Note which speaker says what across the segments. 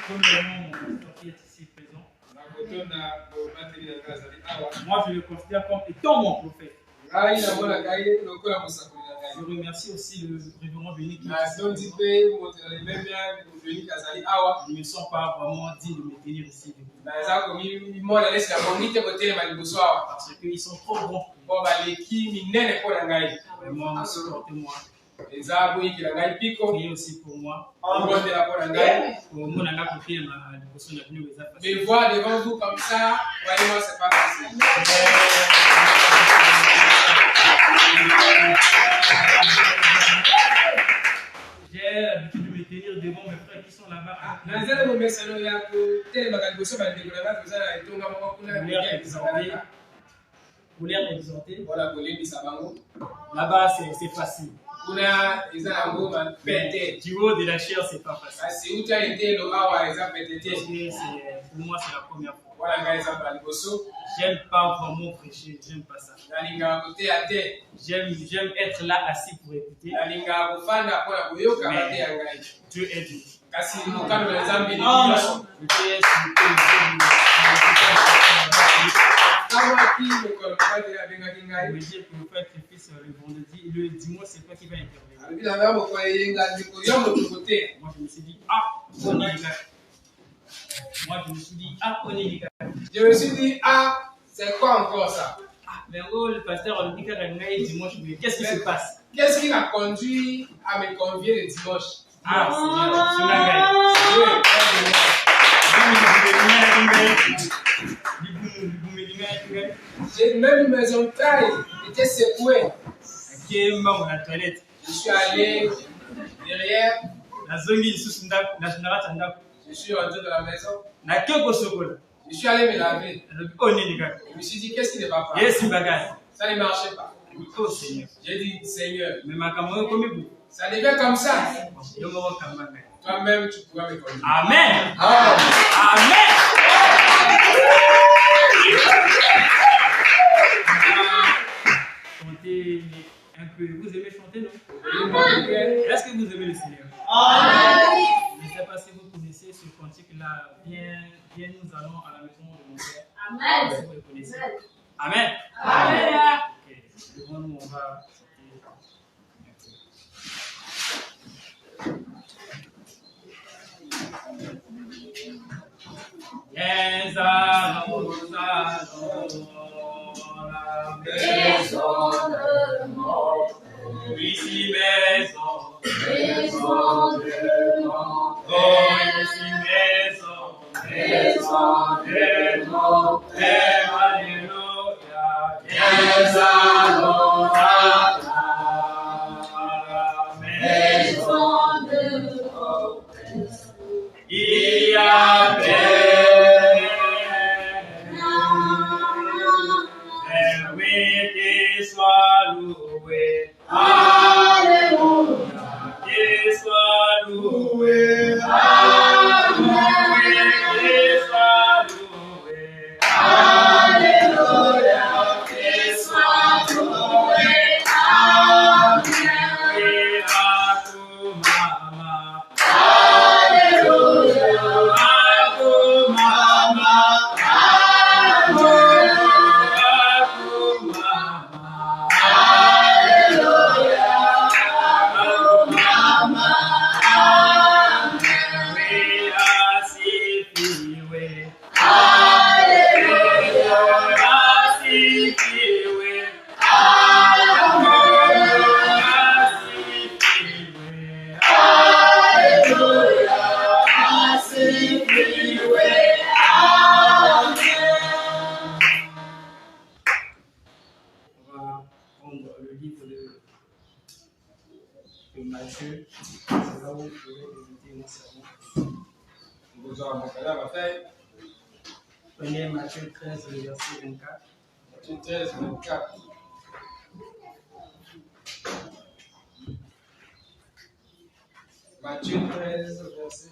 Speaker 1: premièrement mon pasteur qui est ici présent. Moi, je le considère comme étant mon prophète. Je remercie aussi le révérend Béni qui ne me sens pas vraiment digne de me tenir ici. Parce qu'ils sont trop bons. Vraiment, supportez-moi. Priez aussi pour moi.
Speaker 2: Mais voir devant vous comme ça, voyez-moi, c'est pas facile.
Speaker 1: J'ai l'habitude de me tenir devant mes frères qui sont là-bas. Pour les exhorter. Là-bas, c'est facile. Du haut de la chair, c'est pas facile. Pour moi, c'est la première fois. J'aime pas vraiment prêcher, j'aime pas ça. J'aime être là assis pour écouter. Mais Dieu est Dieu. Je vais dire que le frère Fils le vendredi, le dimanche, c'est toi qui va intervenir. Moi, je me suis dit, on est les gars.
Speaker 2: Je me suis dit, c'est quoi encore ça?
Speaker 1: Mais le pasteur me dit que dimanche, mais qu'est-ce qui se passe?
Speaker 2: Qu'est-ce qui m'a conduit à me convier le dimanche? J'ai même mes entrailles étaient secouées. Je suis allé derrière. Je suis rentré dans la maison. Je suis allé me laver. Je me suis dit, qu'est-ce qui ne va pas? Ça ne marchait pas. J'ai dit, Seigneur, ça devient comme ça. Toi-même, tu pourras me conduire.
Speaker 1: Amen. Amen. Chantez un peu. Vous aimez chanter, non? Est-ce que vous aimez le Seigneur?
Speaker 3: Amen.
Speaker 1: Je ne sais pas si vous connaissez ce cantique-là. Viens, nous allons à la maison de mon Père.
Speaker 3: Amen.
Speaker 1: Si vous le connaissez. Amen.
Speaker 3: Amen.
Speaker 1: Okay. Devant nous, on va chanter un peu. Viens à nous allons à la
Speaker 3: Maison de mon Père.
Speaker 1: Ici maison.
Speaker 3: Maison de mon
Speaker 1: Oh,
Speaker 3: Père.
Speaker 1: ici maison.
Speaker 3: Maison de mon Père.
Speaker 1: Alléluia.
Speaker 3: Viens allons à la maison de mon Père.
Speaker 1: Il y a paix. Oui, qu'il soit loué.
Speaker 3: Alléluia.
Speaker 1: Qu'il soit loué.
Speaker 3: Amen.
Speaker 1: Qu'il soit loué.
Speaker 3: Alléluia. Qu'il soit loué. Amen.
Speaker 1: Oui, Akumama.
Speaker 3: Alléluia.
Speaker 1: Akumama.
Speaker 3: Amen.
Speaker 1: Matthieu, c'est là où je vais débuter mon sermon. Prenez Matthieu 13, verset 24.
Speaker 2: Matthieu 13, 24. Matthieu 13, verset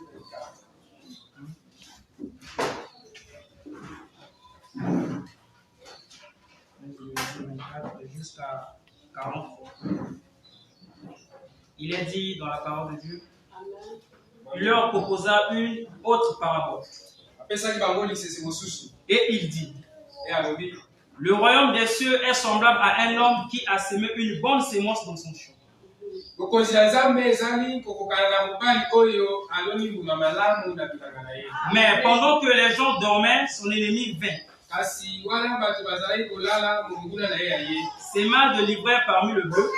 Speaker 1: 24 jusqu'à 40. Il est dit dans la parole de Dieu, il leur proposa une autre parabole. Et il dit, le royaume des cieux est semblable à un homme qui a semé une bonne sémence dans son champ. Mais pendant que les gens dormaient, son ennemi vint. Sema de l'ivraie parmi le bœuf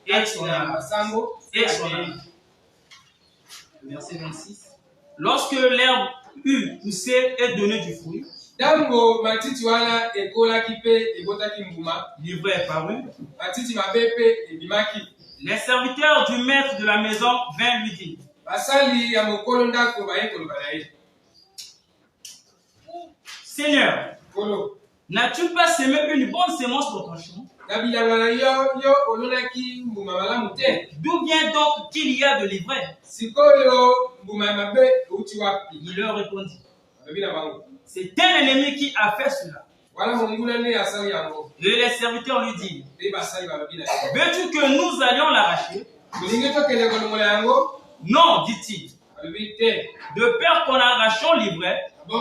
Speaker 1: et son âme. Verset 26. Lorsque l'herbe eut poussé et donné du fruit, l'ivraie est paru. Les serviteurs du maître de la maison vinrent lui dire, Seigneur, n'as-tu pas semé une bonne sémence dans ton champ? D'où vient donc qu'il y a de l'ivraie? Il leur répondit, c'est un ennemi qui a fait cela. Et les serviteurs lui disent, veux-tu que nous allions l'arracher? Non, dit-il. De peur qu'en arrachant l'ivraie, vous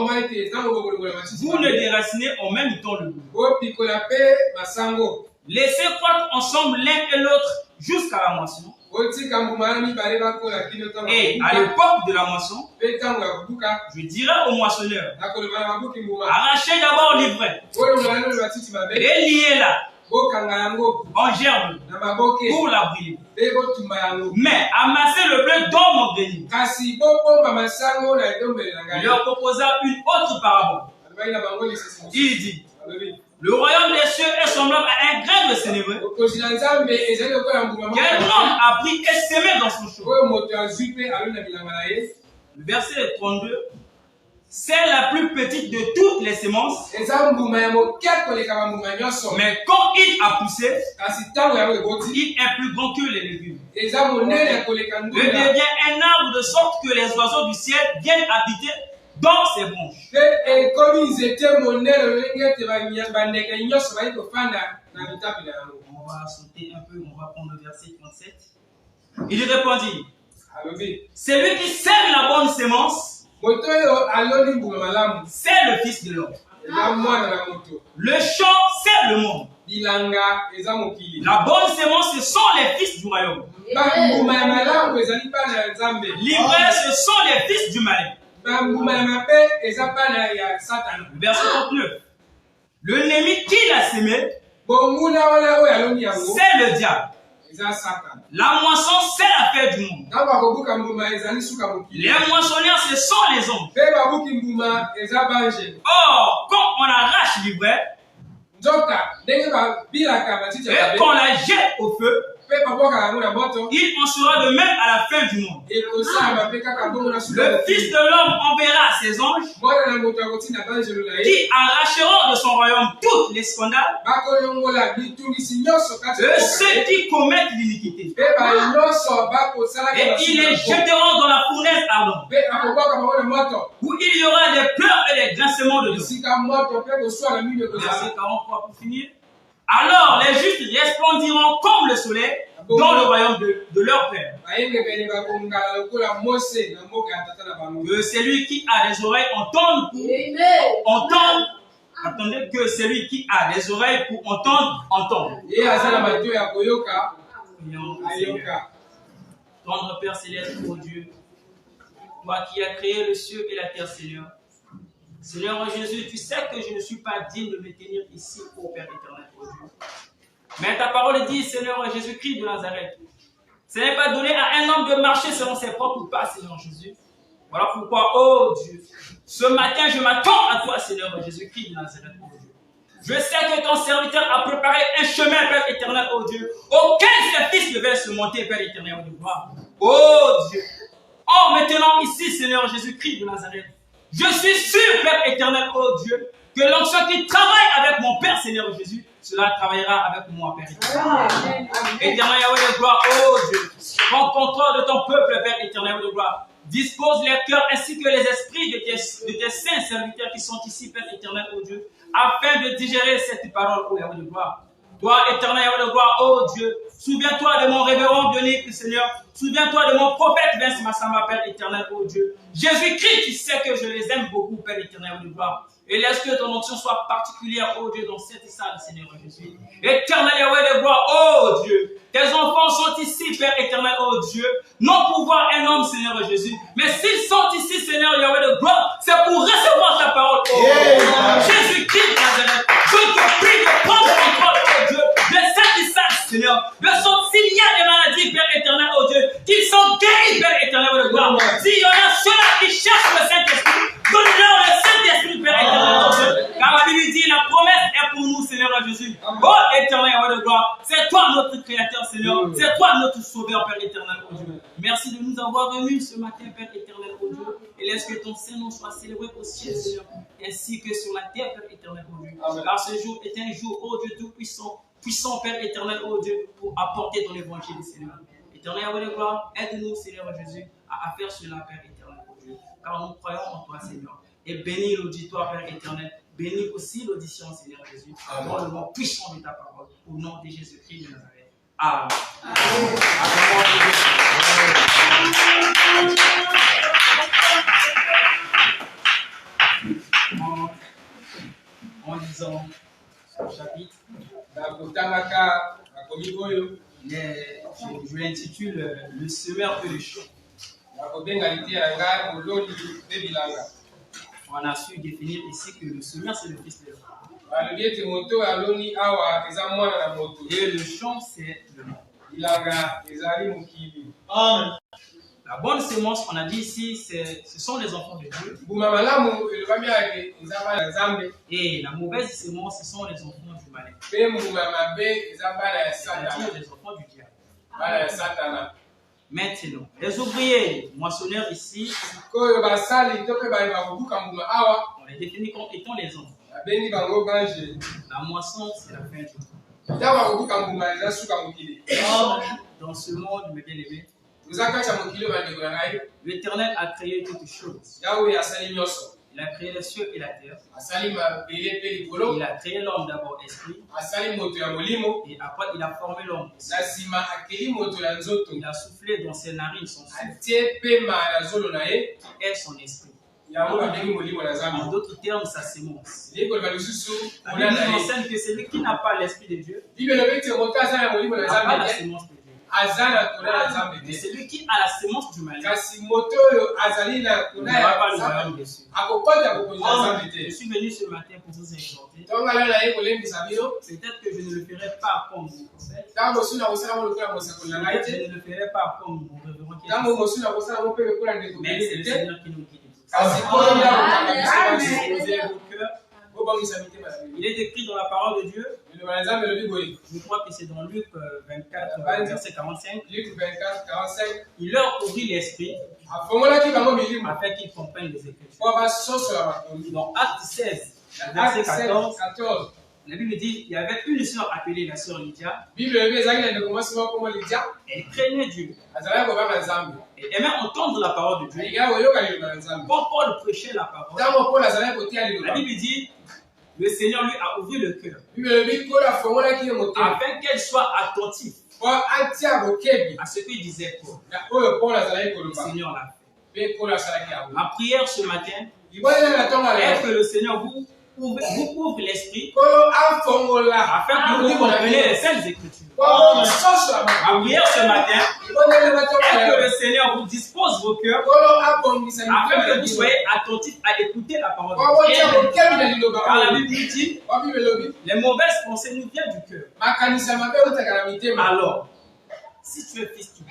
Speaker 1: ne déracinez en même temps le bout. Laissez croître ensemble l'un et l'autre jusqu'à la moisson. Et à l'époque de la moisson, je dirai au moissonneur, arrachez d'abord l'ivraie et liez-la en germe pour la brûler. Mais amassez le blé dans mon grenier. Il leur proposa une autre parabole. Il dit, le royaume des cieux est semblable à un grain de sénévé qu'un homme a pris et semé dans son champ. Le verset 32. C'est la plus petite de toutes les semences. Mais quand il a poussé, il est plus grand que les légumes. Il devient un arbre de sorte que les oiseaux du ciel viennent habiter dans ses branches. On va sauter un peu, on va prendre le verset 37. Il répondit, celui qui sème la bonne sémence, c'est le Fils de l'homme. Le champ, c'est le monde. La bonne sémence, ce sont les fils du royaume. L'ivraie, ce sont les fils du malin. Verset 39. L'ennemi qui l'a semé, c'est le diable. La moisson, c'est l'affaire du monde. Les moissonneurs, ce sont les hommes. Or, quand on arrache l'ivraie et qu'on la jette au feu, il en sera de même à la fin du monde. Le Fils de l'homme enverra ses anges qui arracheront de son royaume toutes les scandales de ceux qui commettent l'iniquité. Et ils les jetteront dans la fournaise ardente où il y aura des pleurs et des grincements de dents. Verset 43 pour finir. Alors les justes resplendiront comme le soleil dans le royaume de leur Père. Que celui qui a des oreilles entende pour entendre. Attendez, que celui qui a des oreilles pour entendre, entende. Tendre Père céleste, ô Dieu, toi qui as créé le ciel et la terre, Seigneur. Seigneur Jésus, tu sais que je ne suis pas digne de me tenir ici, ô Père éternel, ô Dieu. Mais ta parole dit, Seigneur Jésus-Christ de Nazareth, ce n'est pas donné à un homme de marcher selon ses propres pas, Seigneur Jésus. Voilà pourquoi, ô Dieu, ce matin, je m'attends à toi, Seigneur Jésus-Christ de Nazareth, ô Dieu. Je sais que ton serviteur a préparé un chemin, Père éternel, ô Dieu, auquel ses fils devaient se monter, Père éternel, ô gloire. Ô Dieu, oh, maintenant ici, Seigneur Jésus-Christ de Nazareth, je suis sûr, Père éternel, ô Dieu, que l'onction qui travaille avec mon Père, Seigneur Jésus, cela travaillera avec moi, Père éternel. Éternel Yahweh de gloire, ô Dieu, prends contrôle de ton peuple, Père éternel de gloire. Dispose les cœurs ainsi que les esprits de tes saints serviteurs qui sont ici, Père éternel, ô Dieu, afin de digérer cette parole, ô Yahweh de gloire. Toi, éternel Yahweh de gloire, oh Dieu, souviens-toi de mon révérend bionique, Seigneur. Souviens-toi de mon prophète Vince Massamba, Père éternel, oh Dieu. Jésus-Christ, tu sais que je les aime beaucoup, Père éternel, Yahweh de gloire. Et laisse que ton onction soit particulière, oh Dieu, dans cette salle, Seigneur Jésus. Éternel Yahweh de gloire, oh Dieu. Tes enfants sont ici, Père éternel, oh Dieu. Non pour voir un homme, Seigneur Jésus. Mais s'ils sont ici, Seigneur Yahweh de gloire, c'est pour recevoir ta parole, oh Jésus-Christ, Nazareth. Je te prie de prendre contrôle, oh Dieu, de cette salle, Seigneur. De son s'il y a des maladies, Père éternel, oh Dieu, qu'ils sont guéris, Père éternel, oh gloire. S'il y en a ceux-là qui cherchent le Saint-Esprit, donne-leur le Saint-Esprit, Père éternel, oh Dieu. Car la Bible dit, la promesse est pour nous, Seigneur Jésus. Oh éternel, oh de gloire, c'est toi notre Créateur, Seigneur. C'est toi notre Sauveur, Père éternel, oh Dieu. Merci de nous avoir remis ce matin, Père éternel, oh Dieu. Et laisse que ton Saint-Nom soit célébré au ciel, Seigneur, ainsi que sur la terre, Père éternel, oh Dieu. Car ce jour est un jour, oh Dieu tout-puissant, puissant, Père éternel, oh Dieu, pour apporter ton évangile, Seigneur. Éternel, Yahweh de gloire, aide-nous, Seigneur Jésus, à faire cela, Père éternel, oh Dieu. Car nous croyons en toi, Seigneur. Et bénis l'auditoire, Père éternel. Bénis aussi l'audition, Seigneur Jésus. Dans le nom puissant de ta parole. Au nom de Jésus-Christ de Nazareth. Amen. En lisant ce chapitre, je l'intitule Le semeur et le champ. On a su définir ici que le semeur, c'est le fils de l'homme. Et le champ, c'est le monde. Amen. La bonne semence, on a dit ici, ce sont les enfants de Dieu. Et la mauvaise semence, ce sont les enfants du malin. C'est-à-dire les enfants du diable. Maintenant, les ouvriers moissonneurs ici, on les définit comme étant les hommes. La moisson, c'est la fin du monde. Dans ce monde, mes bien-aimés, l'Éternel a créé toutes choses. Il a créé les cieux et la terre. Il a créé l'homme d'abord esprit. Et après, il a formé l'homme. Il a soufflé dans ses narines son souffle, qui est son esprit. En d'autres termes, sa sémence. La Bible nous enseigne que celui qui n'a pas l'esprit de Dieu n'a pas la sémence de Dieu. Mais celui qui a la sémence du malin ne va pas le royaume des cieux. Je suis venu ce matin pour vous exhorter. Peut-être que je ne le ferai pas comme mon prophète. Peut-être que je ne le ferai pas comme mon révérend qui est ici. Mais c'est le Seigneur qui nous guide. Il est écrit dans la parole de Dieu. Je crois que c'est dans Luc 24, verset 45. Il leur ouvrit l'esprit afin qu'ils comprennent les Écritures. Dans Acte 16, verset 14, la Bible dit qu'il y avait une sœur appelée la sœur Lydia. Elle craignait Dieu. Elle aimait entendre la parole de Dieu. Quand Paul prêchait la parole, la Bible dit le Seigneur lui a ouvert le cœur afin qu'elle soit attentive à ce qu'il disait Paul. Le Seigneur l'a fait. Ma prière ce matin est que le Seigneur vous ouvre l'esprit afin que vous compreniez les Saintes Écritures. Ma prière ce matin est que le Seigneur vous dispose vos cœurs afin que vous soyez attentifs à écouter la parole de Dieu. Car la Bible dit les mauvaises pensées nous viennent du cœur. Alors, si tu es fils du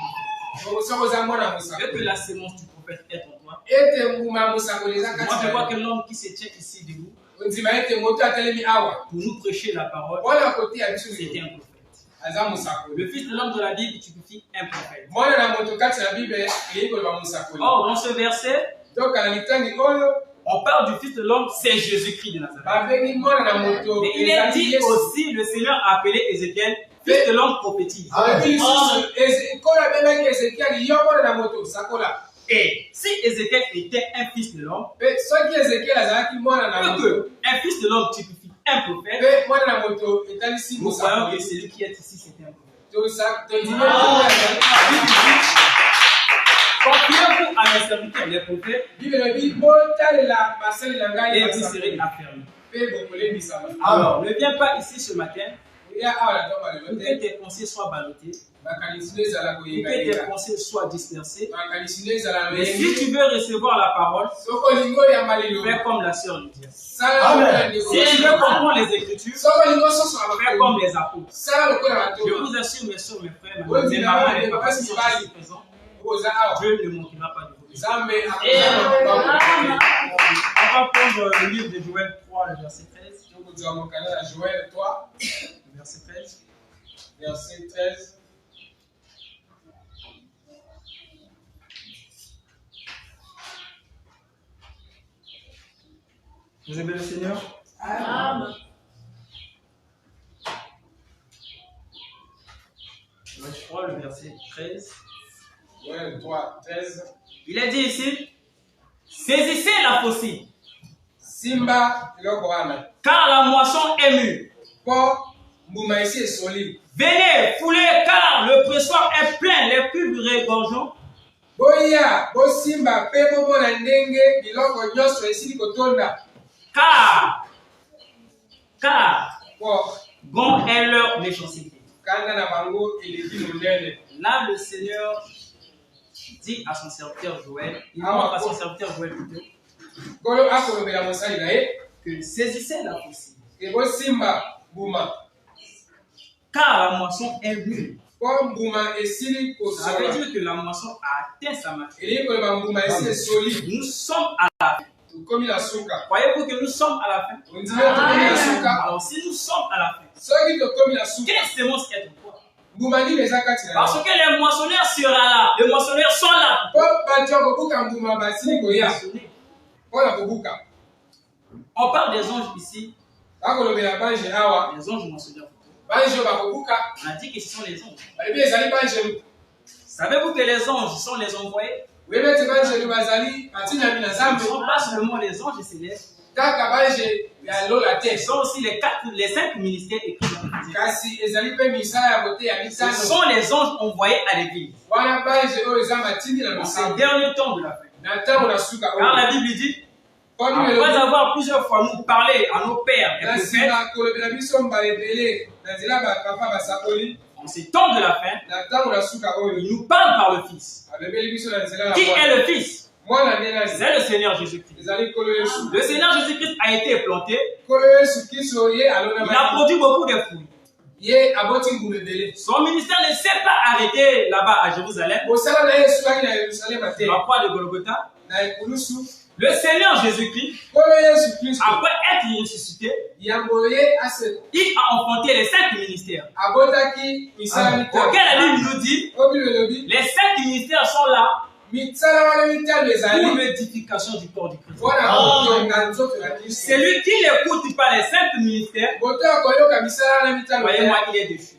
Speaker 1: prophète, et que la sémence du prophète est en toi, moi je vois que l'homme qui se tient ici debout pour nous prêcher la parole, c'était un prophète. Le fils de l'homme de la Bible typifie un prophète. Or, dans ce verset, on parle du fils de l'homme, c'est Jésus-Christ de Nazareth. Mais il est dit aussi, le Seigneur a appelé Ézéchiel fils de l'homme prophétise. Et si Ézéchiel était un fils de l'homme, un fils de l'homme typifie un prophète, nous croyons que celui qui est ici, c'est un prophète. Confiez-vous à mes serviteurs, les prophètes, et vous serez affermis. Alors, ne viens pas ici ce matin pour que tes pensées soient ballottées, pour que tes pensées soient dispersées. Mais si tu veux recevoir la parole, fais comme la sœur Lydia. Si tu veux comprendre les Écritures, fais comme les apôtres. Je vous assure, mes soeurs, mes frères, mes mamans, mes papas qui sont ici présents, Dieu ne manquera pas de vous. On va prendre le livre de Joël 3, le verset 13.
Speaker 2: Joël 3,
Speaker 1: verset 13.
Speaker 2: Verset 13.
Speaker 1: Vous aimez le Seigneur?
Speaker 3: Amen.
Speaker 1: Joël 3, le verset 13.
Speaker 2: Joël 3, 13.
Speaker 1: Il a dit ici, saisissez la faucille,
Speaker 2: Simba Lokoana.
Speaker 1: car la moisson est mûre. Venez, foulez, car le pressoir est plein, les cuves regorgeant.
Speaker 2: Boya, bo Simba, pe bobo na ndenge, biloko nyonso esili kotonda.
Speaker 1: Car
Speaker 2: Wow.
Speaker 1: bon est leur méchanceté.
Speaker 2: Kanda na bango eleki monene.
Speaker 1: Là, le Seigneur dit à son serviteur Joël, il demande à son serviteur Joël plutôt,
Speaker 2: Kolo akolobela mosali na ye,
Speaker 1: que saisissez la faucille,
Speaker 2: ke bo Simba buma.
Speaker 1: car la moisson est mûre.
Speaker 2: Po mbuma esili
Speaker 1: Ça veut
Speaker 2: kosola.
Speaker 1: dire que la moisson a atteint sa maturité.
Speaker 2: Eli koloba mbuma esili esoli.
Speaker 1: Nous sommes à la fin.
Speaker 2: Komi la suka.
Speaker 1: Croyez-vous que nous sommes à la fin?
Speaker 2: Ondime tokomi la suka.
Speaker 1: Alors, si nous sommes à la fin,
Speaker 2: Soki tokomi la suka.
Speaker 1: quelle semence est en toi?
Speaker 2: Mbuma nini eza kati na yo?
Speaker 1: Parce que les moissonneurs seront là. Les moissonneurs sont là.
Speaker 2: Po bato ya kobuka mbuma basili koya. Po na kobuka.
Speaker 1: On parle des anges ici,
Speaker 2: Bakolobela banje awa.
Speaker 1: les anges moissonneurs.
Speaker 2: Banje bakobuka.
Speaker 1: On a dit que ce sont les anges.
Speaker 2: Balebi ezali banje.
Speaker 1: Savez-vous que les anges sont les envoyés?
Speaker 2: Webete banje bazali batinami na
Speaker 1: Ce
Speaker 2: Nzambe.
Speaker 1: ne sont pas seulement les anges célestes,
Speaker 2: Kaka banje ya lola te.
Speaker 1: ce sont aussi les 5 ministères écrits dans la Bible.
Speaker 2: Kasi ezali pe misala ya kote ya
Speaker 1: Ce
Speaker 2: mitano.
Speaker 1: sont les anges envoyés à l'église.
Speaker 2: Wana banje oyo eza matindi na
Speaker 1: Dans ces
Speaker 2: mosala.
Speaker 1: derniers temps de la fin.
Speaker 2: Na ntango na suka
Speaker 1: Car
Speaker 2: oyo.
Speaker 1: la Bible dit,
Speaker 2: Komi
Speaker 1: après
Speaker 2: melobi.
Speaker 1: avoir plusieurs fois nous parlé à nos pères et
Speaker 2: Na
Speaker 1: prophètes,
Speaker 2: nsima kolobela biso mbala ebele na nzela bapapa basakoli.
Speaker 1: en ces temps de la fin,
Speaker 2: Na ntango na suka oyo.
Speaker 1: il nous parle par le Fils.
Speaker 2: Alobeli biso na nzela
Speaker 1: Qui
Speaker 2: ya
Speaker 1: est le Fils?
Speaker 2: mwana nde nani?
Speaker 1: C'est le Seigneur Jésus-Christ.
Speaker 2: Ezali Nkolo Yesu.
Speaker 1: Le Seigneur Jésus-Christ a été planté.
Speaker 2: Nkolo Yesu Kristo ye
Speaker 1: Il a
Speaker 2: alona
Speaker 1: produit beaucoup de fruits.
Speaker 2: ye aboti ngulu ebele.
Speaker 1: Son ministère ne s'est pas arrêté là-bas à Jérusalem,
Speaker 2: Mosala na ye esulaki na Yerusalema te.
Speaker 1: sur la croix de Golgotha.
Speaker 2: Na ekulusu.
Speaker 1: Le Seigneur Jésus-Christ,
Speaker 2: Nkolo Yesu Kristo
Speaker 1: après être ressuscité,
Speaker 2: yambo ye ase
Speaker 1: il a enfanté les 5 ministères.
Speaker 2: abotaki misala mitano.
Speaker 1: Auquel la Bible nous dit,
Speaker 2: Obi elobi
Speaker 1: les 5 ministères sont là
Speaker 2: misala wana mitano
Speaker 1: pour
Speaker 2: ezali
Speaker 1: l'édification du corps du Christ.
Speaker 2: mpona kotonga nzoto ya Kristo.
Speaker 1: Celui qui n'écoute pas les 5 ministères,
Speaker 2: Moto akoyoka misala wana mitano
Speaker 1: croyez-moi, il est déchu.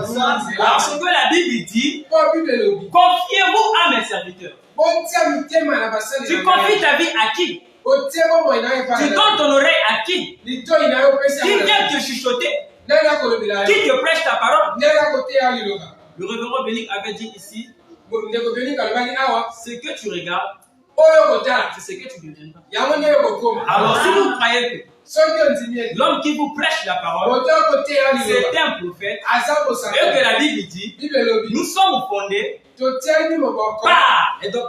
Speaker 2: nzela.
Speaker 1: Parce que la Bible dit,
Speaker 2: Po Bible elobi
Speaker 1: confiez-vous à mes serviteurs.
Speaker 2: botia mitema na basali
Speaker 1: Tu
Speaker 2: na
Speaker 1: confies
Speaker 2: ngai.
Speaker 1: ta vie à qui?
Speaker 2: Otie bomoi na yo
Speaker 1: Tu
Speaker 2: epai na
Speaker 1: donnes ton oreille à qui?
Speaker 2: litoi na yo opesi
Speaker 1: Qui
Speaker 2: yango na
Speaker 1: vient te chuchoter?
Speaker 2: ndenge akolobela
Speaker 1: Qui
Speaker 2: yo
Speaker 1: te prêche ta parole?
Speaker 2: ndenge akoteya liloba.
Speaker 1: Le révérend Bénic avait dit ici,
Speaker 2: Ndeko Benika alobaki awa
Speaker 1: ce que tu regardes,
Speaker 2: oyo kotala
Speaker 1: c'est ce que tu deviendras.
Speaker 2: yango nde yo kokoma.
Speaker 1: Alors si vous croyez
Speaker 2: Soki ondimi ete
Speaker 1: que l'homme qui vous prêche la parole,
Speaker 2: moto akoteya
Speaker 1: c'est
Speaker 2: liloba
Speaker 1: un prophète,
Speaker 2: aza
Speaker 1: et que
Speaker 2: kosaka.
Speaker 1: la Bible dit,
Speaker 2: Bible elobi
Speaker 1: nous sommes fondés
Speaker 2: totiaki moboko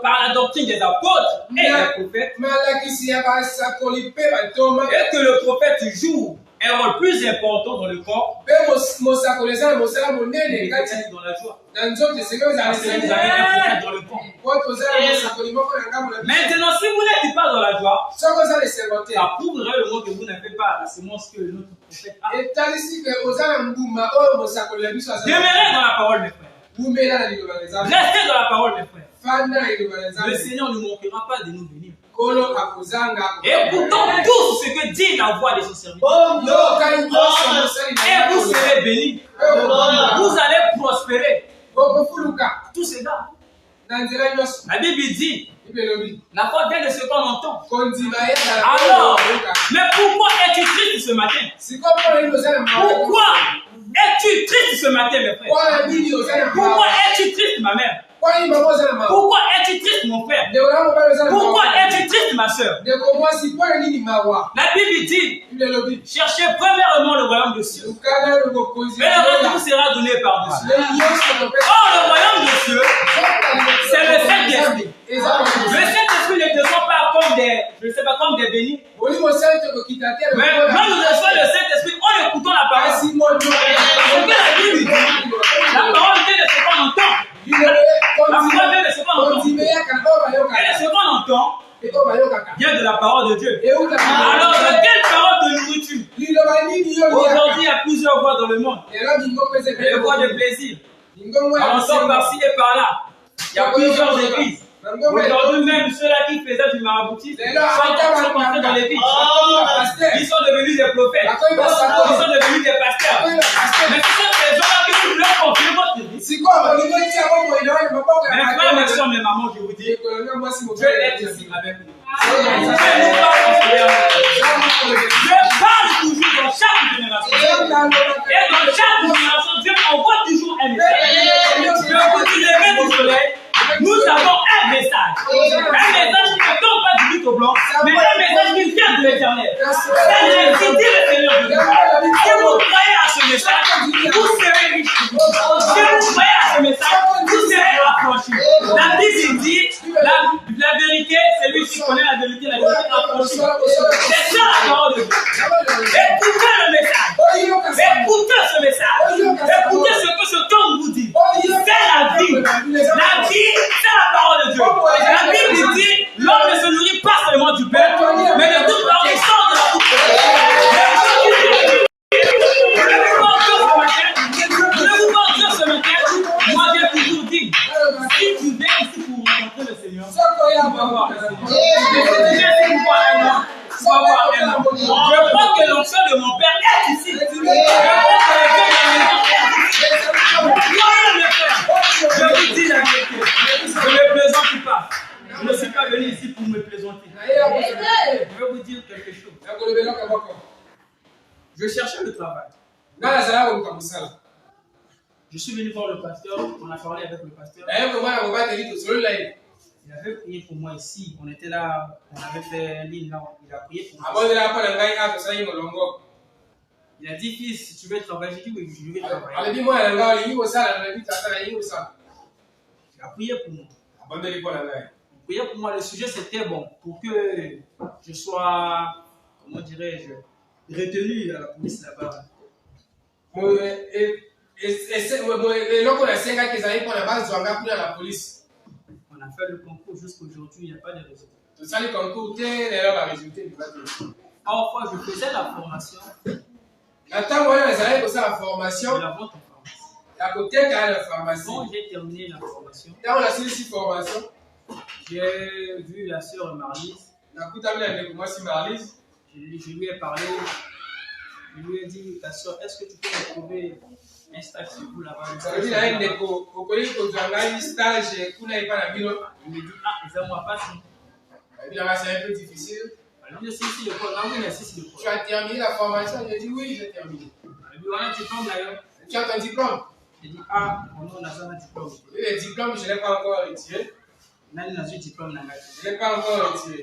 Speaker 1: par la doctrine des apôtres et des prophètes,
Speaker 2: malakisi ya basakoli mpe batoma
Speaker 1: et que le prophète joue un rôle plus important dans le corps,
Speaker 2: mpe mosakoli eza na mosala monene
Speaker 1: et
Speaker 2: kati
Speaker 1: dans la joie.
Speaker 2: na nzoto esenge ozala
Speaker 1: Parce que vous
Speaker 2: esenge
Speaker 1: avez un prophète dans le corps.
Speaker 2: po tozala na mosakoli moko na ngambo na biso.
Speaker 1: Maintenant, si vous n'êtes pas dans la joie,
Speaker 2: Soki ozala esengo te
Speaker 1: ça prouverait le mot que vous n'avez pas la semence que notre prophète a.
Speaker 2: etalisi ke oza na mbuma oyo mosakoli na biso aza
Speaker 1: Demeurez dans la parole, mes frères.
Speaker 2: bumela na liloba na nzambe
Speaker 1: Restez dans la parole, mes frères.
Speaker 2: fanda na liloba na
Speaker 1: Le
Speaker 2: nzambe
Speaker 1: Seigneur ne manquera pas de nous bénir.
Speaker 2: kolo akozanga
Speaker 1: Écoutons tous ce que dit la voix de son serviteur.
Speaker 2: yokani nyonso mosali na
Speaker 1: Et vous
Speaker 2: nzambe
Speaker 1: serez bénis.
Speaker 2: oyo
Speaker 1: Vous allez prospérer.
Speaker 2: bokofuluka
Speaker 1: Tout cela.
Speaker 2: na nzela nyonso.
Speaker 1: La Bible dit, La foi vient de ce qu'on entend. Alors, mais pourquoi es-tu triste ce matin? Pourquoi es-tu triste ce matin, mes frères? Pourquoi es-tu triste, ma mère? Pourquoi es-tu triste, mon frère? Pourquoi es-tu triste, ma soeur? La Bible dit, cherchez premièrement le royaume de Dieu. Mais le reste vous sera donné par-dessus. Or, le royaume de Dieu, c'est le Saint-Esprit. Le Saint-Esprit ne descend pas comme des, je ne sais pas, comme des bénis. Mais quand nous recevons le Saint-Esprit, en écoutant la parole. Parce que la Bible dit, la parole vient de ce qu'on entend. La parole vient de ce qu'on entend. Et ce qu'on entend vient de la parole de Dieu. Alors, de quelle parole de nourriture? Aujourd'hui, il y a plusieurs voies dans le monde. Les voies de plaisir. On sort par-ci et par-là. Il y a plusieurs églises. Aujourd'hui même, ceux-là qui faisaient du maraboutisme sont entrés dans les villes. Ils sont devenus des prophètes. Ils sont devenus des pasteurs. Mais ce sont ces gens-là qui vous leur confient votre vie. Mes frères, mes soeurs, mes mamans, je vous dis, Dieu est ici avec nous. Dieu parle toujours dans chaque génération. Et dans chaque génération, Dieu envoie toujours un message. Je vous dis, les mains du soleil, nous avons un message. Un message qui ne tombe pas du but au blanc, mais un message qui vient de l'éternel. C'est dit le Seigneur de Dieu. Si vous croyez à ce message, vous serez riche. Si vous croyez à ce message, vous serez affranchis. La Bible dit, la vérité, c'est lui qui connaît la vérité affranchie. C'est ça la parole de Dieu. Écoutez le message. Écoutez ce message. Écoutez ce que ce tombe vous dit. C'est la vie. La vie, c'est la parole de Dieu. La Bible dit, l'homme ne se nourrit pas seulement du pain, mais de toute parole qui sort de la bouche de Dieu. Je vous parle de ce matin, moi j'ai toujours dit, si tu viens ici pour rencontrer le Seigneur, tu vas voir le Seigneur. Si tu viens ici pour voir un homme, tu vas voir un homme. Je crois que l'onction de mon Père est ici. Je crois que le Père de la maison est ici. Je vous dis la vérité. Je ne plaisante pas. Je ne suis pas venu ici pour me plaisanter. Je vais vous dire quelque chose. Je cherchais le travail. Je suis venu voir le pasteur. On a parlé avec le pasteur. Il avait prié pour moi ici. On était là. On avait fait un ligne là. Il a prié pour moi. Il a dit, fils, si tu veux travailler, j'ai dit oui, je vais travailler. Il a prié pour moi. Il a prié pour moi. Le sujet c'était bon. Pour que je sois, comment dirais-je, retenu à la police là-bas. On a fait le concours jusqu'aujourd'hui, il n'y a pas de résultat. Parfois, je faisais la formation. De la vente en pharmacie. Quand j'ai terminé la formation, j'ai vu la sœur Marlise. Je lui ai parlé. Je lui ai dit, ta sœur, est-ce que tu peux me trouver un stage sur vous là-bas? Il me dit, ah, ils moi pas si.
Speaker 2: C'est un peu difficile. Tu as terminé la formation? J'ai dit oui, j'ai terminé. Tu as ton diplôme?
Speaker 1: J'ai dit, ah, on a un diplôme.
Speaker 2: Le diplôme, je ne l'ai pas encore retiré. Je ne l'ai pas encore retiré.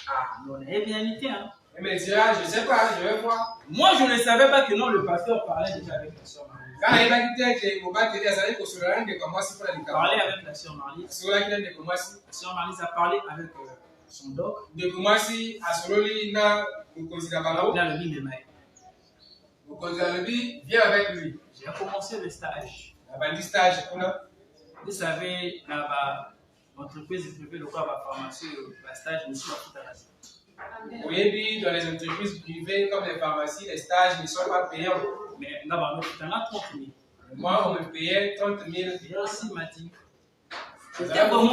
Speaker 1: Ah, non, eh bien, hein.
Speaker 2: Il me dira, je ne sais pas, je vais voir.
Speaker 1: Moi, je ne savais pas que non, le pasteur parlait déjà avec la soeur Marlise.
Speaker 2: Quand il m'a dit que mon père te dit, ça veut dire que sur le de commencer pour la
Speaker 1: il parlait avec la soeur Marlise.
Speaker 2: Sur la de commencer.
Speaker 1: La soeur Marlise a parlé avec son doc.
Speaker 2: De commencer à Sololi, na Mukonzila Balo.
Speaker 1: Là, le bim est
Speaker 2: Mukonzila viens avec lui.
Speaker 1: J'ai commencé le stage.
Speaker 2: La bande stage,
Speaker 1: vous savez, là-bas, l'entreprise privée, le quoi, la pharmacie, le stage, je suis à tout à l'heure.
Speaker 2: Oui, dans les entreprises privées comme les pharmacies, les stages ne sont pas payants.
Speaker 1: Mais là-bas, tu en as 30 000.
Speaker 2: Moi, on me payait 30 000.
Speaker 1: Et aussi, m'a dit.
Speaker 2: J'étais vraiment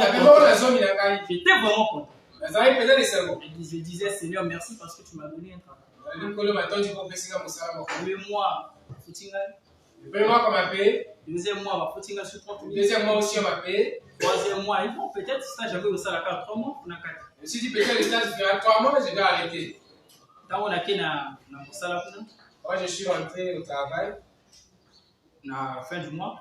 Speaker 2: content.
Speaker 1: Je disais, Seigneur, merci parce que tu m'as donné un travail.
Speaker 2: 2 mois, Le premier mois qu'on m'a payé.
Speaker 1: Deuxième mois, on va foutre sur 30 000.
Speaker 2: Deuxième mois aussi, on m'a payé.
Speaker 1: Troisième mois, ils vont peut-être ça, j'avais aussi la carte 3 mois, on a 4.
Speaker 2: Je me suis dit, peut-être le stage durera 3 mois, je dois arrêter.
Speaker 1: Moi,
Speaker 2: je suis rentré au travail.
Speaker 1: La fin du mois.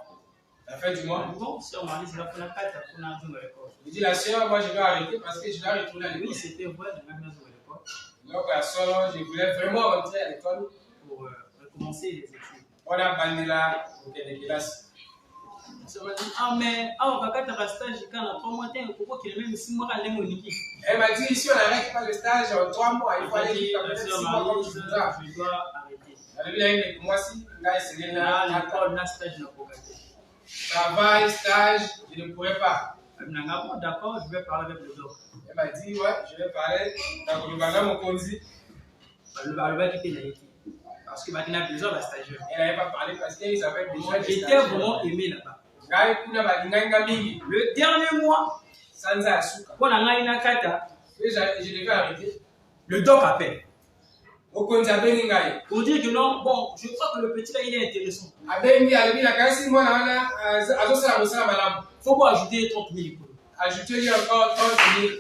Speaker 2: La fin du mois.
Speaker 1: Bon, si on m'a dit, c'est la fin de la carte, on a un l'école.
Speaker 2: Je dis, la sœur, moi, je dois arrêter parce que je dois retourner à l'école.
Speaker 1: Oui, c'était vrai, je vais mettre à l'école.
Speaker 2: Donc, la sœur, je voulais vraiment rentrer à l'école.
Speaker 1: Pour recommencer les études.
Speaker 2: On a banni là, au des classes.
Speaker 1: On m'a dit, ah, mais, on va faire un stage quand on a 3 mois, pourquoi qu'il y a même 6 mois à l'émonique.
Speaker 2: Elle m'a dit, ici, on n'arrête pas le stage en 3 mois. Il faut aller jusqu'à peut-être 6 mois comme tu voudras.
Speaker 1: Je dois arrêter.
Speaker 2: Moi, si, là, c'est là.
Speaker 1: L'école, là, stage, n'a pas gagné.
Speaker 2: Travail, stage, je ne pourrais pas.
Speaker 1: D'accord, je vais parler avec le doc.
Speaker 2: Elle m'a dit, ouais, je vais parler. Donc, le bagage mon conduit.
Speaker 1: Le bagage qui était parce que maintenant, il a besoin de la stagiaire.
Speaker 2: Elle n'avait pas parlé parce qu'ils avaient déjà des
Speaker 1: j'étais vraiment aimé là-bas. Le dernier mois, quand on a eu une carte,
Speaker 2: je devais arrêter.
Speaker 1: Le doc appelle.
Speaker 2: Pour
Speaker 1: dire que non, bon, je crois que le petit là, il est intéressant. Il faut pas ajouter 30 000 euros.
Speaker 2: Ajoutez-lui encore 30 000.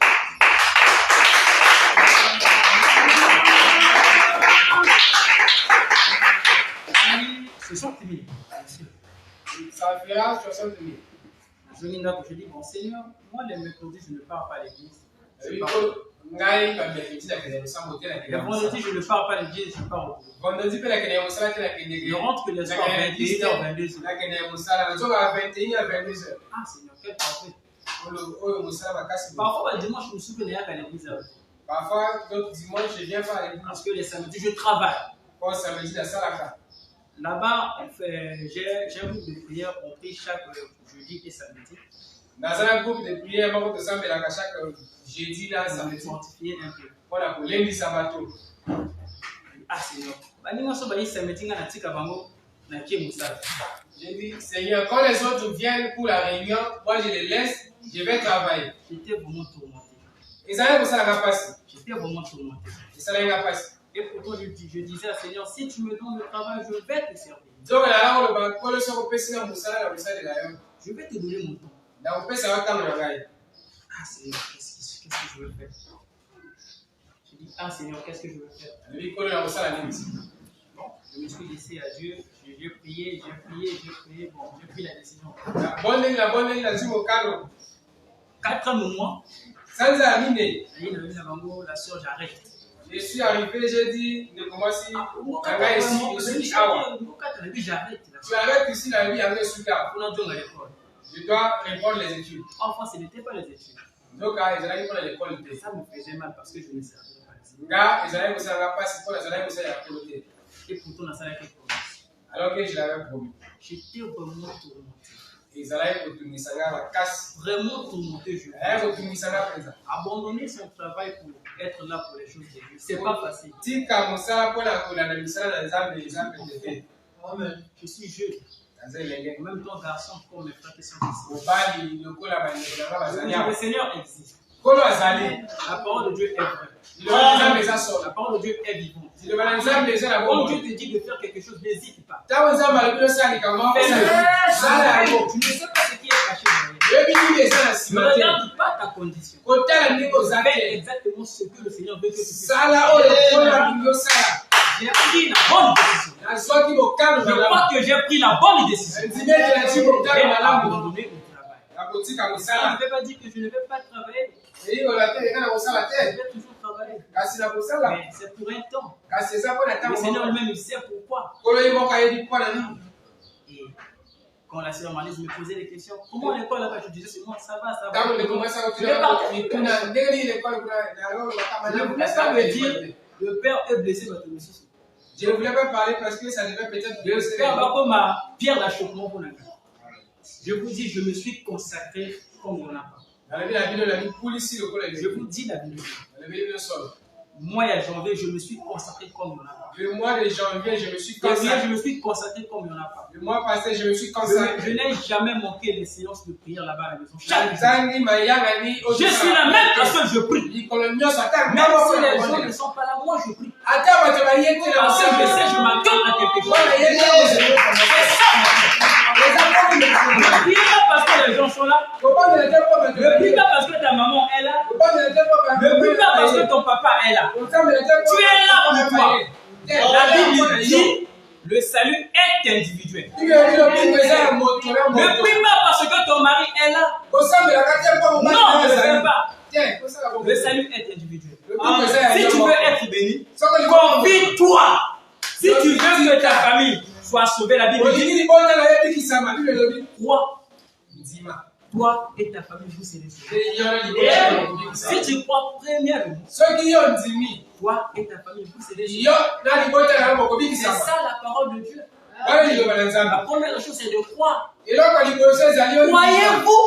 Speaker 1: C'est 60 000.
Speaker 2: Ça fera 60 000.
Speaker 1: Je dis, bon Seigneur, moi les mercredis, je ne pars pas à l'église. Le vendredi, je ne pars pas à l'église, je pars au boulot. Je rentre que les soirs à 21h, 22h. Ah Seigneur, quel parfait. Parfois, le dimanche, je me souviens à l'église.
Speaker 2: Parfois, d'autres dimanches, je viens pas à l'église.
Speaker 1: Parce que les samedis, je travaille.
Speaker 2: Samedi, la salle.
Speaker 1: Là-bas, j'ai un groupe de prière, on prie chaque jeudi et samedi.
Speaker 2: Dans un groupe de prière, on prie chaque jeudi et samedi.
Speaker 1: Fortifier un peu.
Speaker 2: Voilà, pour lundi, sabato.
Speaker 1: Ah Seigneur, j'ai
Speaker 2: dit, Seigneur, quand les autres viennent pour la réunion, moi je les laisse, je vais travailler.
Speaker 1: J'étais vraiment tourmenté.
Speaker 2: Et ça n'est pas passé.
Speaker 1: J'étais vraiment tourmenté.
Speaker 2: Et ça n'est pas passé.
Speaker 1: Et pourtant, je disais à Seigneur, si tu me donnes le travail, je vais te servir.
Speaker 2: Je
Speaker 1: vais te donner mon temps.
Speaker 2: Ah
Speaker 1: Seigneur, qu'est-ce que je veux faire? Je dis, ah Seigneur, qu'est-ce que je veux faire? Bon, je me suis laissé à Dieu, j'ai prié, bon, j'ai pris la décision.
Speaker 2: La bonne ligne,
Speaker 1: 4 mois. La soeur, j'arrête.
Speaker 2: Je suis arrivé, j'ai dit, de commencer
Speaker 1: j'arrête.
Speaker 2: Tu arrêtes ici la vie avec ce gars. Je dois répondre les études.
Speaker 1: Enfin, ce n'était pas les études.
Speaker 2: Donc, ils allaient prendre l'école.
Speaker 1: Ça me faisait mal parce que je ne savais pas.
Speaker 2: Ils allaient vous
Speaker 1: et pourtant, ça n'a pas été.
Speaker 2: Alors que je l'avais promis.
Speaker 1: J'étais vraiment tourmenté.
Speaker 2: Ils allaient retourner ça la casse.
Speaker 1: Vraiment tourmenté, je
Speaker 2: veux.
Speaker 1: Abandonner son travail pour être là pour les choses de Dieu, c'est pas facile. Je suis jeune. En même temps, garçon, comme mes frères qui sont ici. Le Seigneur existe. La parole de Dieu est vraie. La parole de Dieu est vivante. Quand Dieu te dit de faire quelque chose, n'hésite pas. Tu ne sais pas ce qui est caché derrière. Ne regarde pas ta condition. Fais exactement ce que le Seigneur veut que tu fasses. J'ai pris la bonne décision. Je crois que j'ai pris la bonne décision. J'ai abandonné au travail. Ça ne veut pas dire que je ne vais pas travailler. Je vais toujours travailler. Mais c'est pour un temps. Le Seigneur lui-même, il sait pourquoi. Et quand la sœur m'a dit, je me posais des questions. Comment l'école là-bas? Je disais seulement, ça va. Je ne voulais pas me dire, le père est blessé,
Speaker 2: je ne voulais pas parler parce que ça devait peut-être blesser.
Speaker 1: Le père comme ma pierre d'achoppement pour la vie. Je vous dis, je me suis consacré comme on n'a pas. Je vous dis la Bible. mois de janvier, je me suis consacré comme il n'y en a pas.
Speaker 2: Le mois de janvier, je me suis consacré.
Speaker 1: Je me suis consacré comme il n'y en a pas.
Speaker 2: Le mois passé, je me suis consacré.
Speaker 1: Je n'ai jamais manqué les séances de prière là-bas à la maison. Je suis la même personne, je prie. Même si les gens ne sont pas là, moi je prie. Parce que je sais, je m'attends à quelque chose. C'est ça. Ne prie pas parce que les gens sont là. Ne prie pas parce que ta maman est là. Ne prie pas parce que ton papa est là. Tu es là pour toi. La Bible dit le salut est individuel. Ne prie pas parce que ton mari est là. Non, ne le fais pas. Le salut est individuel. Si tu veux être béni, confie-toi. Si tu veux que ta famille soit sauvée, la Bible dit toi et ta famille, vous serez sauvés. Si tu crois premièrement, toi et ta famille, vous serez sauvés. C'est ça la parole de Dieu. La première chose, c'est de croire. Croyez-vous?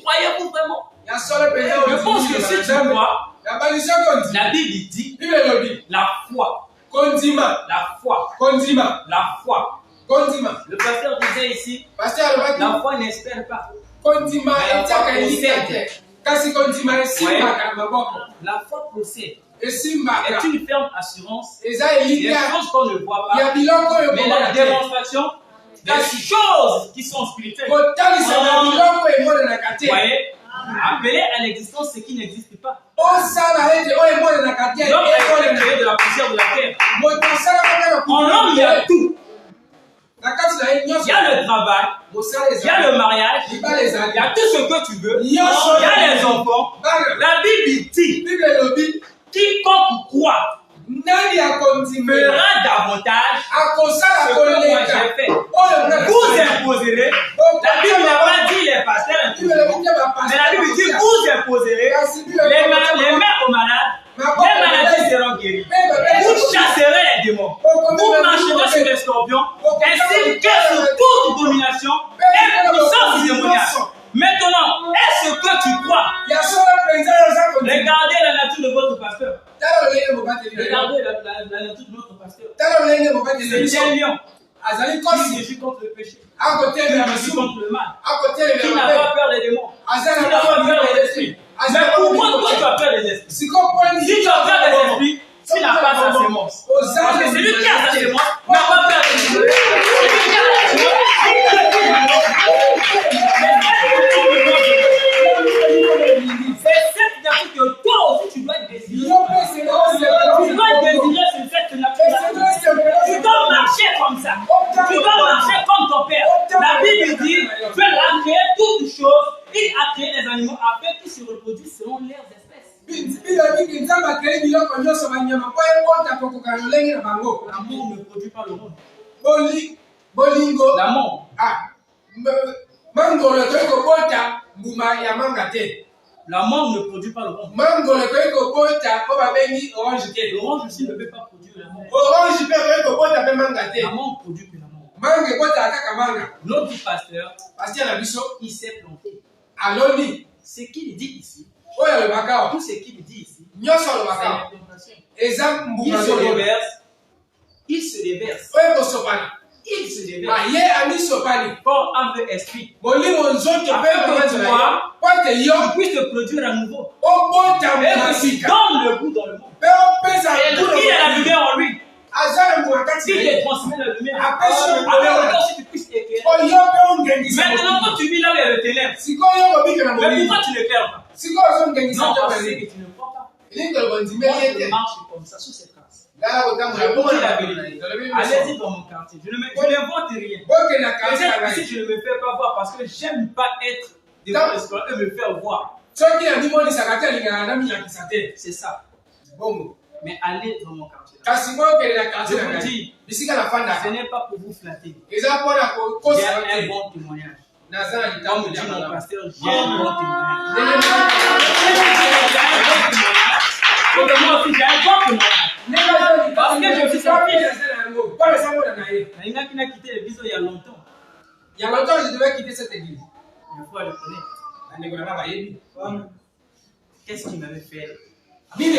Speaker 1: Croyez-vous vraiment? Je pense que si tu crois, la Bible dit la foi. La foi. La foi. Le pasteur disait ici, la foi n'espère pas. La foi possède. Est une ferme assurance. Il y a des choses qu'on ne voit pas. Mais la démonstration des choses qui sont spirituelles. Vous voyez, appeler à l'existence ce qui n'existe pas. Donc, elle est créée de la poussière de la terre. En l'homme, il y a tout. Il y a le travail, il y a le mariage, il y a tout ce que tu veux, il y a les enfants. La Bible dit, quiconque croit fera davantage ce que moi j'ai fait. Vous imposerez, la Bible n'a pas dit les pasteurs, mais la Bible dit vous imposerez les mains aux malades. Les maladies seront guéries. Vous chasserez les démons. Vous marcherez sur les scorpions, ainsi que sur toute domination et puissance démoniaque. Maintenant, est-ce que tu crois? Regardez la nature de votre pasteur. Regardez la nature de notre pasteur. C'est un lion. Je suis contre le péché. Je suis contre le mal. Qui n'a pas peur des démons? Qui n'a pas peur des esprits? Mais pourquoi toi tu as peur des esprits? Si tu as peur des esprits, tu n'as pas sa sémence. Parce que celui qui a sa sémence n'a pas peur des esprits. C'est cette nature que toi aussi tu dois désirer. Tu dois désirer sur cette nature. Tu dois marcher comme ça. Tu dois marcher comme ton père. La Bible dit Dieu a créé toutes choses. Il a créé les animaux afin qu'ils se reproduisent selon leurs espèces. L'amour ne produit pas le monde. L'amour. L'amour ne produit pas le monde. L'orange aussi ne peut pas produire l'amour. L'amour produit que l'amour. Notre pasteur, il s'est planté. Ce qu'il dit ici, tout ce qu'il dit ici, c'est l'implantation. Il se déverse. Corps, âme et esprit. Afin que toi, tu puisses te produire à nouveau. Et que tu donnes le goût dans le monde. Il a la lumière en lui. Il te transmet la lumière. Avec le si tu puisses éclairer. Maintenant, quand tu vis là où il y a le ténèbre, mais pourquoi tu n'éclaires pas? Non, parce que tu ne crois pas. Moi, je marche comme ça, sous cette trace. Allez-y dans mon quartier. Je n'invente rien. Peut-être ici, je ne me fais pas voir parce que j'aime pas être devant l'espoir et me faire voir. C'est ça. Mais allez dans mon quartier. Je vous dis, ce n'est pas pour vous flatter. J'ai un bon témoignage. Comme dit mon pasteur, j'ai un bon témoignage. Moi aussi, j'ai un bon témoignage. Parce que je suis sorti. Il y a qui n'a quitté l'église il y a longtemps.
Speaker 2: Il y a longtemps, je devais quitter cette église.
Speaker 1: Il faut le connaître. Qu'est-ce qu'il m'avait fait C'est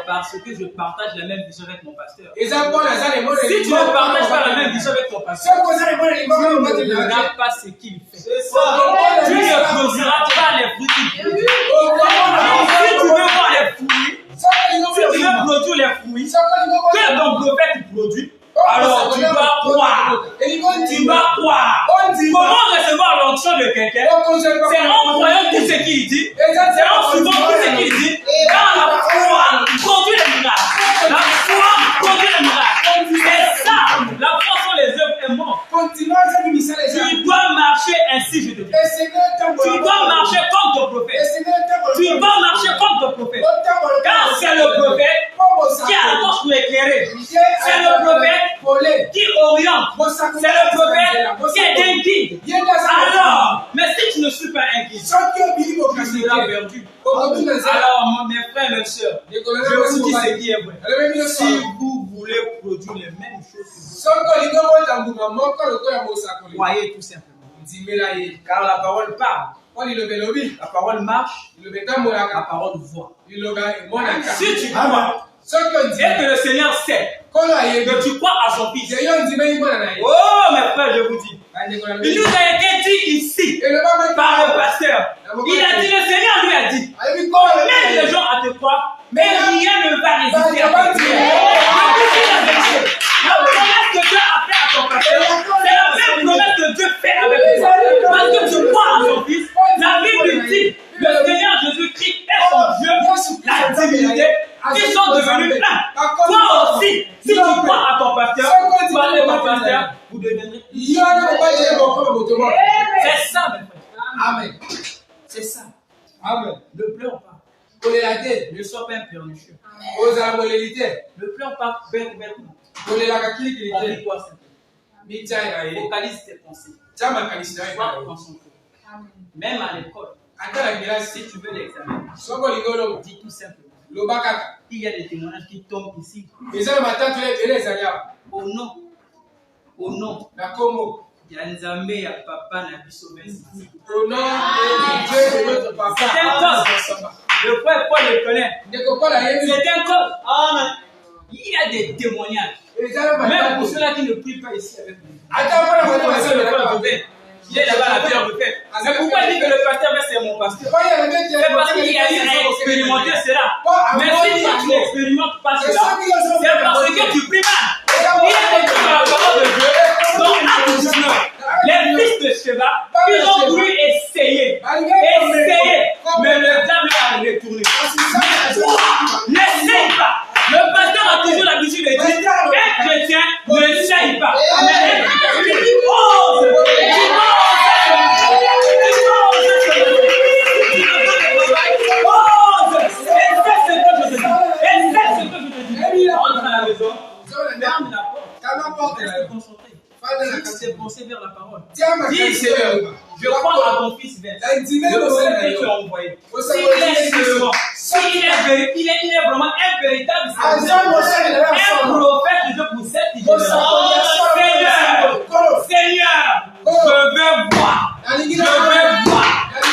Speaker 1: parce que je partage la même vision avec mon pasteur. Si tu ne partages pas la même vision avec ton pasteur, tu ne verras pas ce qu'il fait. Tu ne produiras pas les fruits qu'il produit. Si tu veux voir les fruits, si tu veux produire les fruits que ton prophète produit, alors tu dois croire. Tu dois croire. Comment recevoir l'onction de quelqu'un? C'est en croyant tout ce qu'il dit. C'est en suivant tout ce qu'il dit. Car la foi produit les miracles. La foi produit les miracles. C'est ça. La foi sont les œuvres et morts. Tu dois marcher ainsi, je te dis. Tu dois marcher comme ton prophète. Tu dois marcher comme ton prophète. Car c'est le prophète qui a la force pour éclairer. C'est le prophète qui oriente. C'est le prophète qui est un guide. Alors, mais si tu ne suis pas un guide, tu seras perdu. Alors, mes frères et mes sœurs, je vous dis ce qui est vrai. Si vous voulez produire les mêmes choses que vous, croyez tout simplement. Car la parole parle. La parole marche. La parole voit. Si tu crois, et que le Seigneur sait que tu crois à son Fils. Oh, mes frères, je vous dis. Il nous a été dit ici par le pasteur. Il a dit, le Seigneur lui a dit, mets les gens à te croire, mais rien ne va résister à ta prière. La promesse que Dieu a fait à ton pasteur, c'est la même promesse que Dieu fait avec toi. Parce que tu crois à son Fils. La Bible dit, le Seigneur Jésus-Christ est son Dieu, la divinité, qui sont devenus un. Toi aussi, si tu crois à ton pasteur, tu vas aller ton pasteur, vous deviendrez. C'est ça, mes frères. Amen. C'est ça. Amen. Ne pleure pas. Ne sois pas un pernicieux. Ne pleure pas bêtement. Oublie-toi simplement. Focalise tes pensées. Sois concentré. Même à l'école. Si tu veux l'examen, dis tout simplement. Il y a des témoignages qui tombent ici. Au nom. Il y a Nzambe, il y a Papa, il y a Bissomé. Au nom de Dieu et de notre Papa. C'est un code. Le frère Paul le connaît. C'est un code. Amen. Il y a des témoignages. Même pour ceux-là qui ne prient pas ici avec nous. Il est là-bas la pierre de fête. Mais pourquoi il dit que le pasteur, c'est mon pasteur? C'est parce qu'il a eu à expérimenter cela. Mais si toi tu n'expérimentes pas cela, c'est parce que tu pries mal. Il est écrit dans la parole de Dieu, dans Acte 19, les fils de Sheba, ils ont voulu essayer, mais le diable a retourné. N'essaye pas. Le pasteur a toujours l'habitude de dire, un chrétien ne saille pas. Mais ose. Penser vers la parole. Dis Seigneur, je crois à ton Fils vers le prophète que tu as envoyé. Il est vraiment un véritable Seigneur, un prophète de Dieu pour cette génération. Seigneur, je veux voir. Je veux voir.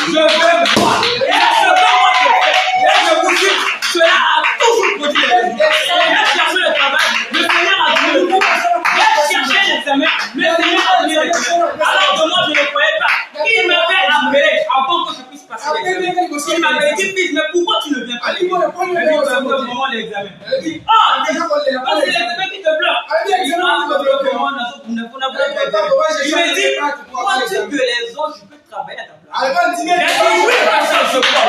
Speaker 1: Je veux voir. Et ce que moi je fais, et je vous dis, cela a toujours produit les résultats. J'ai cherché le travail, le Seigneur a donné le travail. J'ai cherché l'examen, le Seigneur a donné l'examen. Alors que moi je ne croyais pas. Il m'avait appelé avant que je puisse passer l'examen. Il m'avait dit, fils, mais pourquoi tu ne viens pas? Il m'a dit, comment l'examen? Il dit, ah, c'est l'examen qui te bloque. Il me dit, crois-tu que les autres, je peux travailler à ta place? Il a dit, oui, pasteur, je crois.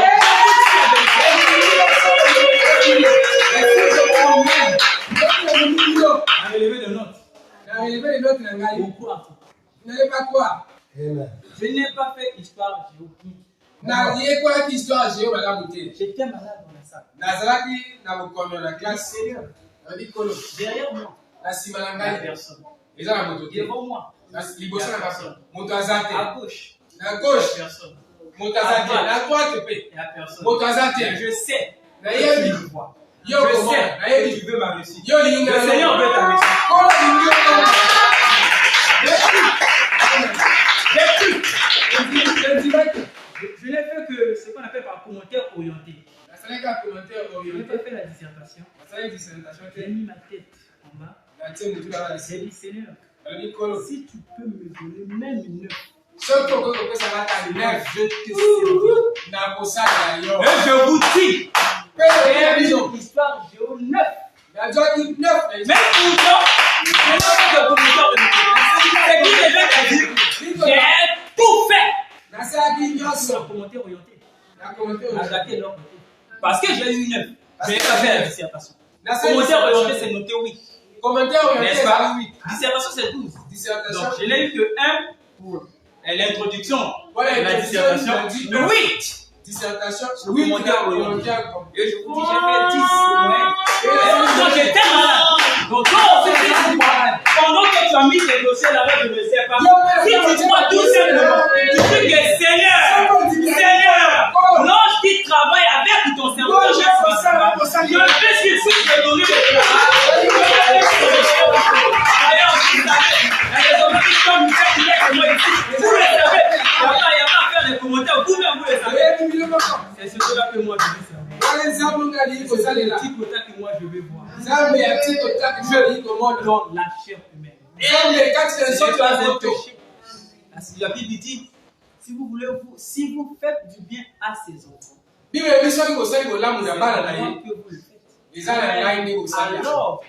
Speaker 1: On a élevé de notes. Beaucoup à tout. Je n'ai pas fait histoire géopolitique. J'étais malade dans la salle. Derrière moi, il y a personne. Devant moi, il y a personne. À gauche, il y a personne. À droite, il y a personne. Je sais que tu me vois. Je sais que tu veux ma réussite. Le Seigneur veut ta réussite. Je n'ai fait que ce qu'on appelle par commentaire orienté.
Speaker 2: fallait qu'un commentaire
Speaker 1: Je
Speaker 2: orienté.
Speaker 1: n'ai pas fait la dissertation. J'ai mis ma tête en bas. J'ai dit, Seigneur, si tu peux me donner même une œuvre, je te servirai. Et je vous dis, une histoire de 9. Même pourtant, je n'ai pas de commissaire de métier. C'est qui devait te dire, j'ai tout fait. C'est un commentaire orienté. Attaquer leur côté. Parce que j'ai eu une œuvre. Je n'ai pas fait la dissertation. Commentaire orienté, c'est noté oui.
Speaker 2: Commentaire orienté,
Speaker 1: n'est-ce pas?
Speaker 2: oui.
Speaker 1: Dissertation, c'est 12. Donc, je n'ai eu que 1 pour l'introduction. La dissertation. Le 8.
Speaker 2: Dissertation,
Speaker 1: oui, commentaire orienté. Et je vous dis, j'ai fait 10. Donc, j'étais malade. Donc, toi aussi, tu es malade. Pendant que tu as mis tes dossiers là-bas, je ne sais pas. Si tu crois tout simplement, tu dis que Seigneur, l'ange qui travaille avec ton cerveau, je suis sûr que je donner le D'ailleurs, vous savez, il y a des hommes qui sont vous le savez, il n'y a pas à faire des commentaires, vous-même vous le savez. C'est ce que là que moi je veux savoir. C'est le petit quota que moi je veux voir. Dans la chair humaine. C'est pas un péché. La Bible dit, si vous faites du bien à ces enfants, alors,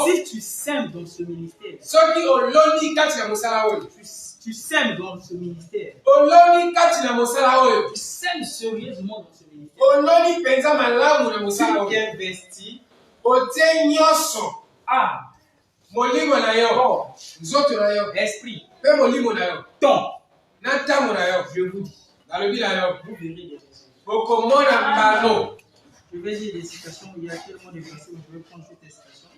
Speaker 1: si tu sèmes dans ce ministère, tu sèmes dans ce ministère, tu sèmes sérieusement dans ce ministère, tu investis, esprit, temps, je vous dis, vous verrez des résultats. Je vais dire des citations, il y a tellement de versets où je vais prendre cette citation.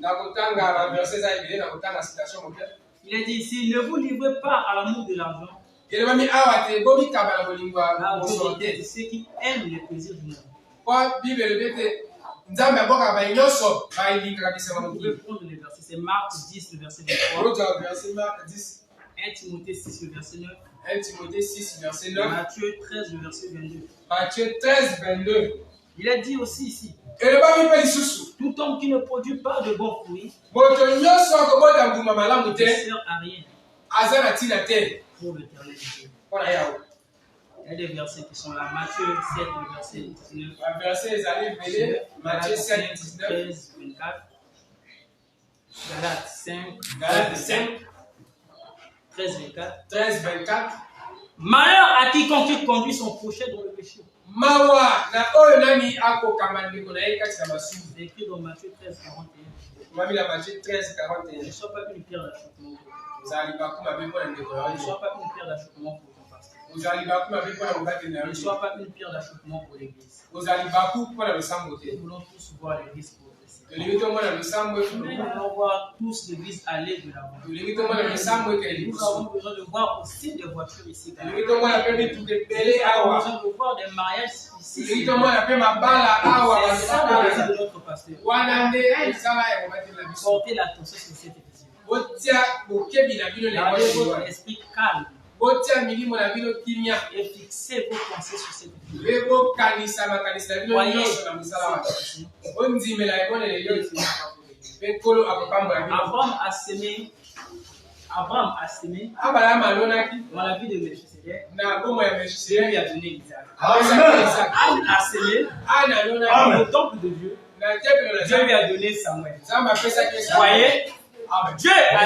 Speaker 1: Il a dit ici, ne vous livrez pas à l'amour de l'argent. Ceux qui aiment les plaisirs du monde. Vous pouvez prendre les versets, c'est Marc 10, le verset 23. 1 Timothée 6, le verset 9.
Speaker 2: 1 Timothée 6, verset 9.
Speaker 1: Matthieu 13, le verset 22.
Speaker 2: Matthieu 13, 22.
Speaker 1: Il a dit aussi ici, tout homme qui ne produit pas de bons fruits ne sert à rien pour l'éternel Dieu. Il y a des versets qui sont là. Matthieu 7, le verset 19.
Speaker 2: Matthieu 7, 19.
Speaker 1: 13, 24. Galates 5. 13, 24.
Speaker 2: 13, 24.
Speaker 1: Malheur à quiconque conduit son prochain dans le péché. C'est écrit dans Matthieu 13, 41. Ne sois pas une pierre d'achoppement. Ne sois pas une pierre d'achoppement pour ton pasteur. Ne sois pas une pierre d'achoppement pour l'église. Nous voulons tous voir l'église progresser. Nous voulons voir tous l'église aller de l'avant. Nous avons besoin de voir aussi des voitures ici. Nous avons besoin de voir des mariages ici. C'est ça le désir de notre pasteur. Portez l'attention sur cette église. Gardez votre esprit calme. Et fixez vos pensées sur cette église. Voyez Abraham a semé dans la vie de Melchisedec. Dieu lui a donné Isaac. Anne a semé dans le temple de Dieu. Dieu lui a donné Samuel. Voyez, Dieu a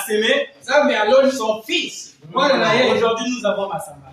Speaker 1: semé son fils. Aujourd'hui, nous avons Massamba.